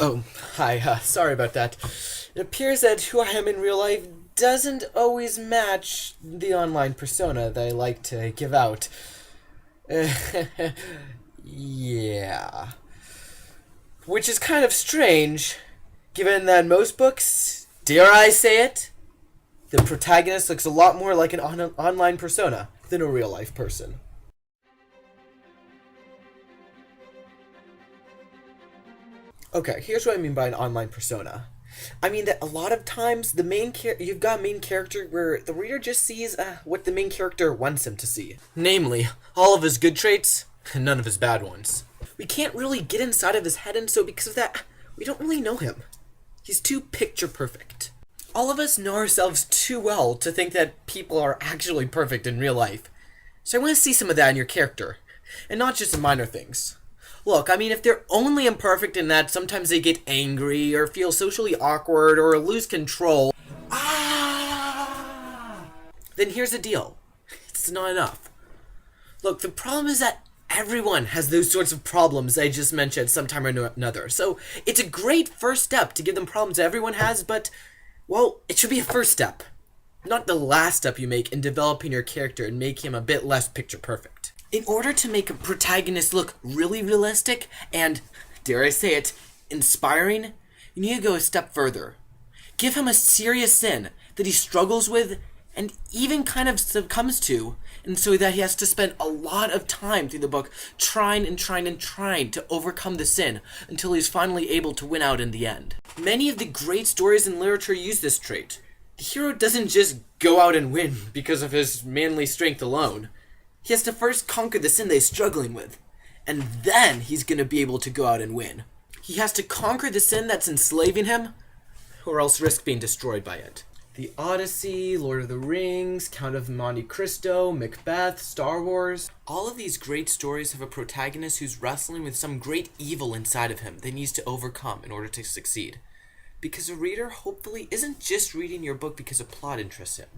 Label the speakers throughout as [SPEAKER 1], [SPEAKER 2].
[SPEAKER 1] Oh, hi, sorry about that. It appears that who I am in real life doesn't always match the online persona that I like to give out. Yeah. Which is kind of strange, given that most books, dare I say it, the protagonist looks a lot more like an online persona than a real life person. Okay, here's what I mean by an online persona. I mean that a lot of times you've got a main character where the reader just sees what the main character wants him to see. Namely, all of his good traits and none of his bad ones. We can't really get inside of his head, and so because of that, we don't really know him. He's too picture perfect. All of us know ourselves too well to think that people are actually perfect in real life. So I want to see some of that in your character, and not just in minor things. Look, I mean, if they're only imperfect in that sometimes they get angry or feel socially awkward or lose control, then here's the deal. It's not enough. Look, the problem is that everyone has those sorts of problems I just mentioned sometime or another. So it's a great first step to give them problems everyone has, but, well, it should be a first step. Not the last step you make in developing your character and make him a bit less picture perfect. In order to make a protagonist look really realistic and, dare I say it, inspiring, you need to go a step further. Give him a serious sin that he struggles with and even kind of succumbs to, and so that he has to spend a lot of time through the book trying to overcome the sin until he's finally able to win out in the end. Many of the great stories in literature use this trait. The hero doesn't just go out and win because of his manly strength alone. He has to first conquer the sin that he's struggling with, and then he's going to be able to go out and win. He has to conquer the sin that's enslaving him, or else risk being destroyed by it. The Odyssey, Lord of the Rings, Count of Monte Cristo, Macbeth, Star Wars. All of these great stories have a protagonist who's wrestling with some great evil inside of him that he needs to overcome in order to succeed. Because a reader, hopefully, isn't just reading your book because a plot interests him.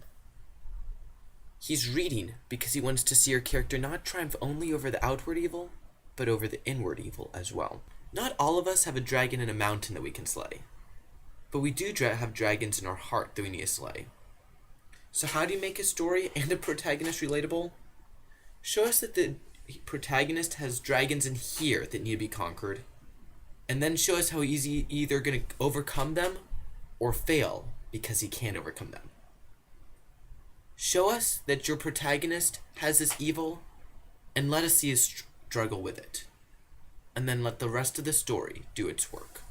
[SPEAKER 1] He's reading because he wants to see your character not triumph only over the outward evil, but over the inward evil as well. Not all of us have a dragon in a mountain that we can slay. But we do have dragons in our heart that we need to slay. So how do you make a story and a protagonist relatable? Show us that the protagonist has dragons in here that need to be conquered. And then show us how he's either going to overcome them or fail because he can't overcome them. Show us that your protagonist has this evil and let us see his struggle with it. And then let the rest of the story do its work.